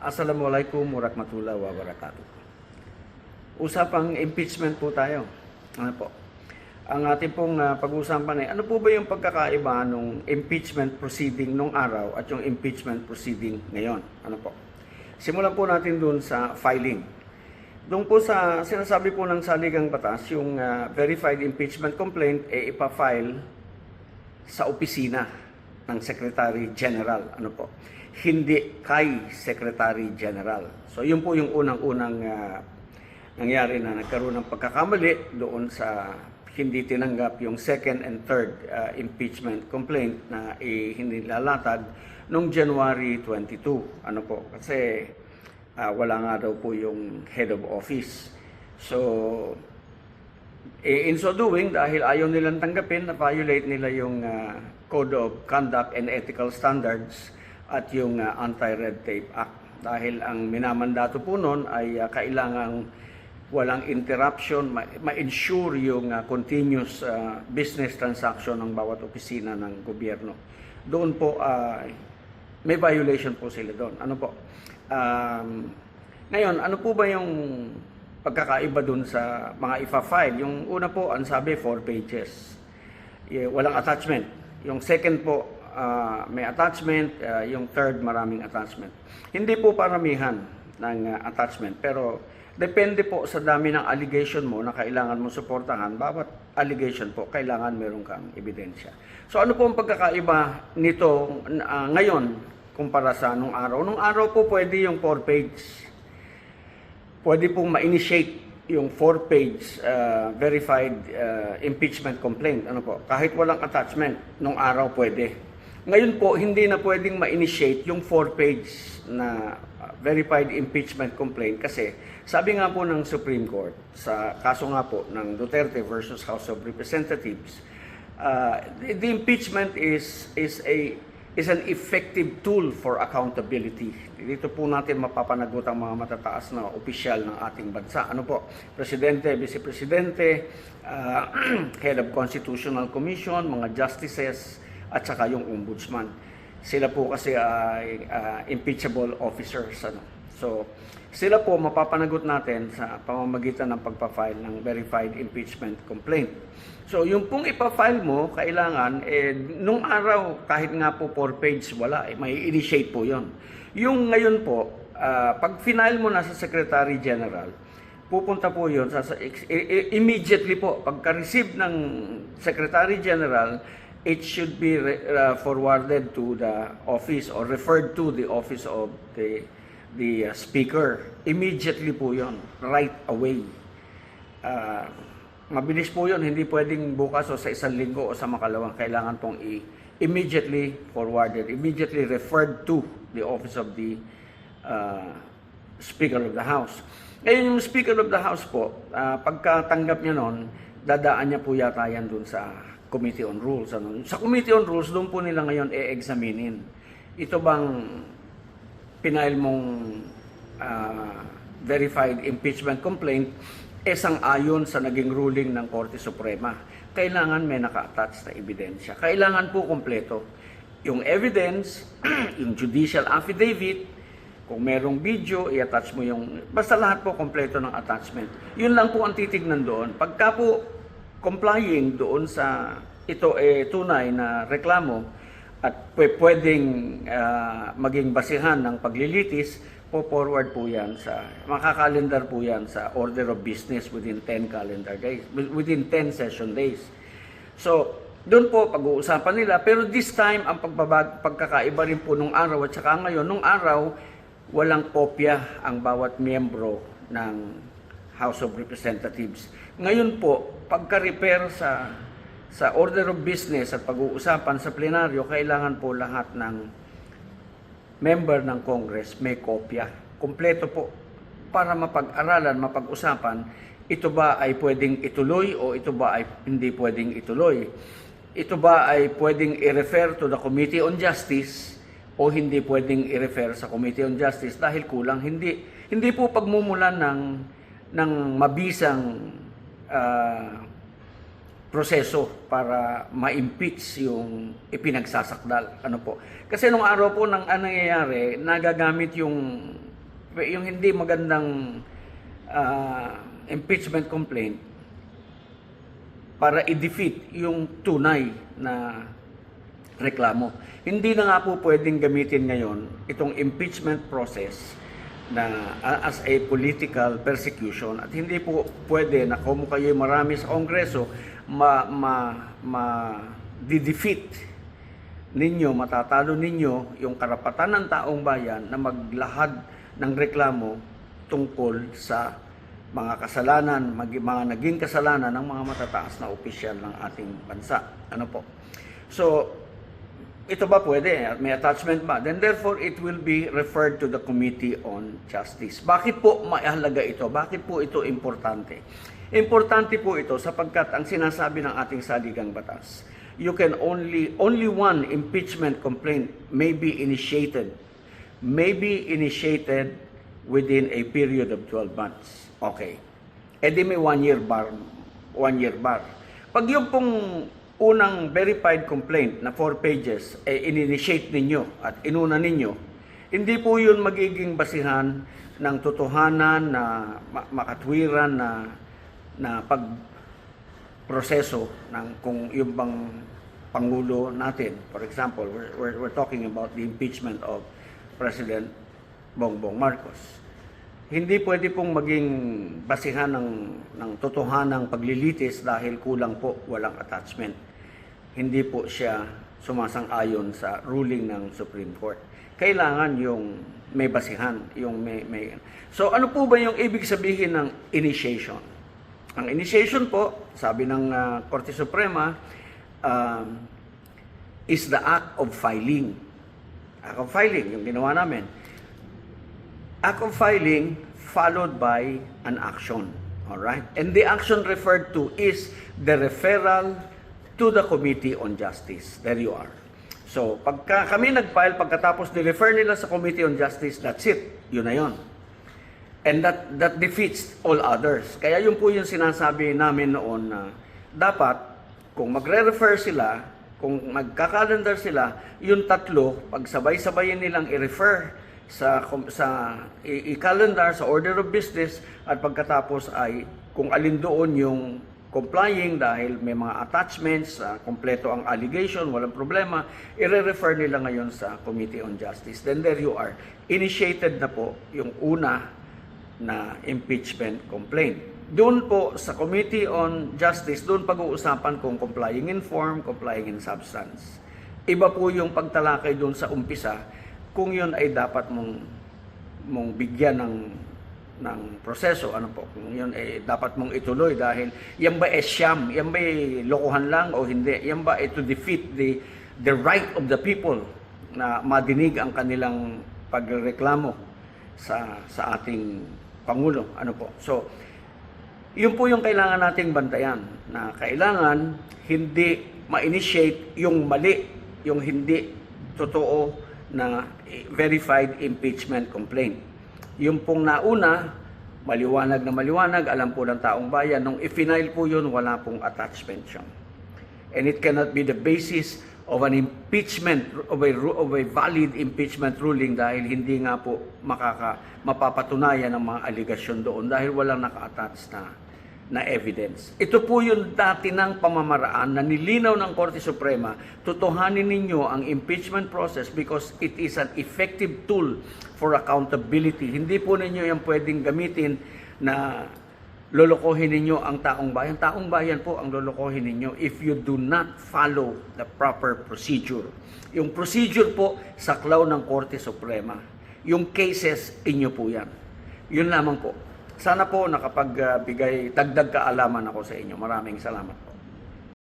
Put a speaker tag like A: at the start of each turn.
A: Assalamualaikum warahmatullahi wabarakatuh. Usapang impeachment po tayo. Ano po? Ang ating pong pag-uusapan ay ano po ba yung pagkakaiba ng impeachment proceeding nung araw at yung impeachment proceeding ngayon? Ano po? Simulan po natin dun sa filing. Doon po sa sinasabi po ng saligang batas, yung verified impeachment complaint ay ipa-file sa opisina ng Secretary General. Ano po? Hindi kay Secretary General. So yun po yung unang-unang nangyari na nagkaroon ng pagkakamali doon sa hindi tinanggap yung second and third impeachment complaint na hindi lalatag noong January 22. Ano po? Kasi wala nga daw po yung head of office. So in so doing, dahil ayaw nilang tanggapin na violate nila yung Code of Conduct and Ethical Standards at yung Anti-Red Tape Act. Dahil ang minamandato po nun ay kailangang walang interruption, ma-ensure yung continuous business transaction ng bawat opisina ng gobyerno. Doon po, may violation po sila doon. Ano po? Ngayon, ano po ba yung pagkakaiba doon sa mga ifa-file? Yung una po, ang sabi, 4 pages. Walang attachment. Yung second po, may attachment. Yung third, maraming attachment. Hindi po paramihan ng attachment, pero depende po sa dami ng allegation mo na kailangan mo suportahan. Bawat allegation po, kailangan meron kang ebidensya. So ano po ang pagkakaiba nito ngayon kumpara sa nung araw? Nung araw po pwede yung 4 page. Pwede pong ma-initiate yung 4-page verified impeachment complaint. Ano po? Kahit walang attachment, nung araw pwede. Ngayon po, hindi na pwedeng ma-initiate yung 4-page na verified impeachment complaint kasi sabi nga po ng Supreme Court sa kaso nga po ng Duterte versus House of Representatives, the impeachment is an effective tool for accountability. Dito po natin mapapanagot ang mga matataas na opisyal ng ating bansa. Ano po? Presidente, Vice Presidente, Head of Constitutional Commission, mga justices, at saka yung ombudsman. Sila po kasi ay impeachable officers. Ano? So, sila po mapapanagot natin sa pamamagitan ng pagpa-file ng verified impeachment complaint. So, yung pong ipa-file mo, kailangan, nung araw, kahit nga po 4 page, wala, may initiate po yon. Yung ngayon po, pag final mo na sa Secretary General, pupunta po yun, immediately po, pagka-receive ng Secretary General, it should be forwarded to the office or referred to the office of the speaker. Immediately po yun, right away. Mabilis po yun, hindi pwedeng bukas o sa isang linggo o sa makalawang. Kailangan pong immediately forwarded, immediately referred to the office of the Speaker of the House. Ngayon yung Speaker of the House po, pagkatanggap niya nun, dadaan niya po yata yan dun sa Committee on Rules. Ano? Sa Committee on Rules, doon po nila ngayon e-examinin. Ito bang pinail mong verified impeachment complaint sang-ayon sa naging ruling ng Korte Suprema. Kailangan may naka-attach na ebidensya. Kailangan po kompleto. Yung evidence, yung judicial affidavit, kung merong video, i-attach mo yung... Basta lahat po kompleto ng attachment. Yun lang po ang titignan doon. Pagka po complying doon sa ito tunay na reklamo at pwedeng maging basihan ng paglilitis, po-forward po yan sa, makakalendar po yan sa order of business within 10 calendar days, within 10 session days. So, doon po pag-uusapan nila, pero this time, ang pagkakaiba rin po nung araw at saka ngayon, nung araw, walang kopya ang bawat miyembro ng House of Representatives. Ngayon po, pagka-repair sa order of business at pag-uusapan sa plenaryo, kailangan po lahat ng member ng Congress may kopya. Kompleto po para mapag-aralan, mapag-usapan, ito ba ay pwedeng ituloy o ito ba ay hindi pwedeng ituloy. Ito ba ay pwedeng i-refer to the Committee on Justice o hindi pwedeng i-refer sa Committee on Justice dahil kulang. Hindi po pagmumulan ng mabisang proseso para ma-impeach yung ipinagsasakdal. Ano po? Kasi nung araw po nang nangyayari, nagagamit yung yung hindi magandang impeachment complaint para i-defeat yung tunay na reklamo. Hindi na nga po pwedeng gamitin ngayon itong impeachment process na as a political persecution, at hindi po pwede na kung kayo marami sa Kongreso di-defeat ninyo, matatalo ninyo yung karapatan ng taong bayan na maglahad ng reklamo tungkol sa mga kasalanan, mga naging kasalanan ng mga matataas na opisyal ng ating bansa. Ano po? So, ito ba pwede? May attachment ba? Then therefore, it will be referred to the Committee on Justice. Bakit po mahalaga ito? Bakit po ito importante? Importante po ito sapagkat ang sinasabi ng ating saligang batas, you can only one impeachment complaint may be initiated within a period of 12 months. Okay. E di may 1 year bar. Pag yung pong unang verified complaint na 4 pages in-initiate ninyo at inuna ninyo, hindi po yun magiging basihan ng totohanan na makatwiran na pagproseso ng kung yung bang Pangulo natin. For example, we're talking about the impeachment of President Bongbong Marcos. Hindi pwede pong maging basihan ng totohanang paglilitis dahil kulang po, walang attachment. Hindi po siya sumasang-ayon sa ruling ng Supreme Court. Kailangan yung may basihan, yung may. So ano po ba yung ibig sabihin ng initiation? Ang initiation po, sabi ng Korte Suprema, is the act of filing. Act of filing, yung ginawa namin. Act of filing followed by an action. Alright? And the action referred to is the referral to the Committee on Justice. There you are. So, pagka kami nag-file, pagkatapos ni-refer nila sa Committee on Justice, that's it. Yun na yun. And that defeats all others. Kaya yun po yung sinasabi namin noon na dapat kung magre-refer sila, kung magka-calendar sila, yung tatlo, pag sabay-sabayin nilang i-refer sa i-calendar sa order of business, at pagkatapos ay kung alin doon yung complying dahil may mga attachments, kompleto ang allegation, walang problema, i-refer nila ngayon sa Committee on Justice. Then there you are. Initiated na po yung una na impeachment complaint. Doon po sa Committee on Justice, doon pag-uusapan kung complying in form, complying in substance. Iba po yung pagtalakay doon sa umpisa kung yun ay dapat mong bigyan ng proseso. Ano po? Kung yun ay dapat mong ituloy dahil yan ba sham? Yan ba lokohan lang o hindi? Yan ba to defeat the right of the people na madinig ang kanilang pagreklamo sa ating Pangulo? Ano po? So, yun po yung kailangan nating bantayan, na kailangan hindi ma-initiate yung mali, yung hindi totoo na verified impeachment complaint. Yung pong nauna, maliwanag na maliwanag, alam po ng taong bayan, nung i-final po yun, wala pong attachment siya. And it cannot be the basis of an impeachment, of a valid impeachment ruling dahil hindi nga po mapapatunayan ang mga aligasyon doon dahil walang naka-attach na evidence. Ito po yung dati ng pamamaraan na nilinaw ng Korte Suprema. Tutuhanin ninyo ang impeachment process because it is an effective tool for accountability. Hindi po ninyo yung pwedeng gamitin na lolokohin ninyo ang taong bayan. Taong bayan po ang lolokohin ninyo if you do not follow the proper procedure. Yung procedure po, saklaw ng Korte Suprema. Yung cases, inyo po yan. Yun lamang po. Sana po nakapagbigay dagdag kaalaman ako sa inyo. Maraming salamat po.